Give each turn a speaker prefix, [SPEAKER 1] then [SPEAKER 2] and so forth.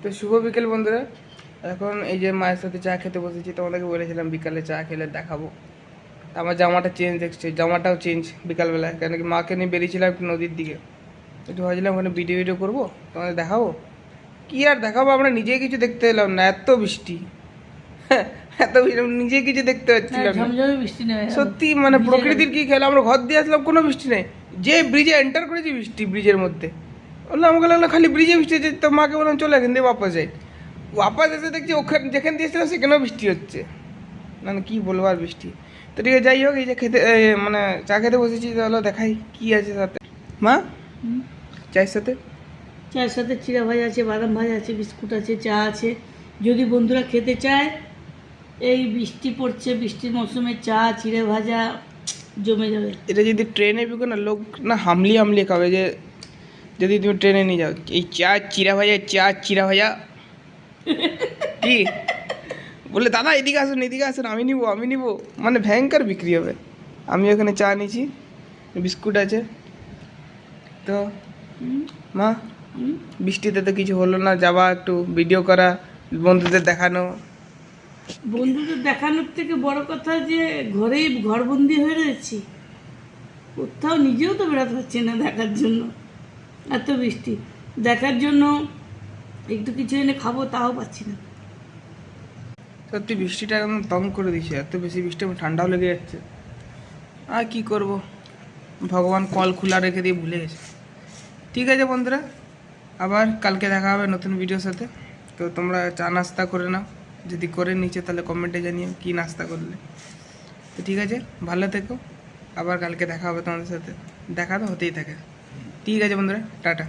[SPEAKER 1] তো শুভ বিকেল বন্ধুরা। এখন এই যে মায়ের সাথে চা খেতে বসেছি, তোমাদেরকে বলেছিলাম বিকালে চা খেলে দেখাবো। আমার জামাটা চেঞ্জ দেখছে, জামাটাও চেঞ্জ বিকালবেলায়, কেন কি মাকে নিয়ে বেরিয়েছিলাম একটু নদীর দিকে, একটু ভাবছিলাম ওখানে ভিডিও করবো, তোমাদের দেখাবো। কি আর দেখাবো, আমরা নিজেই কিছু দেখতে এলাম না, এত বৃষ্টি। এত নিজে কিছু দেখতে পাচ্ছিলাম না
[SPEAKER 2] বৃষ্টি নেই
[SPEAKER 1] সত্যি, মানে প্রকৃতির কি খেলা। আমরা ঘর দিয়ে আসলাম, কোনো বৃষ্টি নেই, যে ব্রিজে এন্টার করেছি বৃষ্টি, ব্রিজের মধ্যে। বললাম আমাকে লাগলো খালি ব্রিজে বৃষ্টি হচ্ছে, তো মাকে বললাম চলে এখান দিয়ে বাপাস যাই। বাপাস এসে দেখছি ওখানে যেখান দিয়ে এসেছিলাম সেখানেও বৃষ্টি হচ্ছে, মানে কি বলবো আর বৃষ্টি। তো ঠিক আছে, যাই হোক, এই যে খেতে মানে চা খেতে বসেছি, তাহলে দেখাই কি আছে সাথে। মা, চায়ের সাথে
[SPEAKER 2] চায়ের সাথে চিড়া ভাজা আছে, বাদাম ভাজা আছে, বিস্কুট আছে, চা আছে। যদি বন্ধুরা খেতে চায়, এই বৃষ্টি পড়ছে, বৃষ্টির মৌসুমে চা চিড়ে ভাজা জমে যাবে।
[SPEAKER 1] এটা যদি ট্রেনে বিকো না, লোক না হামলি হামলি খাবে। যে যদি তুমি ট্রেনে নিয়ে যাও, এই চা চিরা ভাজা কি বলে, দাদা এদিকে আসুন, আমি নিবো, মানে ভয়ঙ্কর বিক্রি হবে। আমি ওখানে চা নিয়েছি, বিস্কুট আছে। তো মা, বৃষ্টিতে তো কিছু হলো না, যাবা একটু ভিডিও করা, বন্ধুদের দেখানো।
[SPEAKER 2] বন্ধুদের দেখানোর থেকে বড় কথা যে ঘরেই ঘরবন্দি হয়ে রয়েছি, কোথাও নিজেও তো বেরোতে পারছি না দেখার জন্য। এত বৃষ্টি দেখার জন্য একটু কিছু এনে খাবো, তাও পাচ্ছি না।
[SPEAKER 1] সত্যি বৃষ্টিটা একদম দম করে দিচ্ছে, এত বেশি বৃষ্টি, আমার ঠান্ডাও লেগে যাচ্ছে। আর কি করব, ভগবান কল খোলা রেখে দিয়ে ভুলে গেছে। ঠিক আছে বন্ধুরা, আবার কালকে দেখা হবে নতুন ভিডিওর সাথে। তো তোমরা চা নাস্তা করে নাও, যদি করে নিচে তাহলে কমেন্টে জানিও কী নাস্তা করলে। তো ঠিক আছে, ভালো থেকো, আবার কালকে দেখা হবে তোমাদের সাথে। দেখা তো হতেই থাকে। ঠিক আছে বন্ধুরা, টাটা।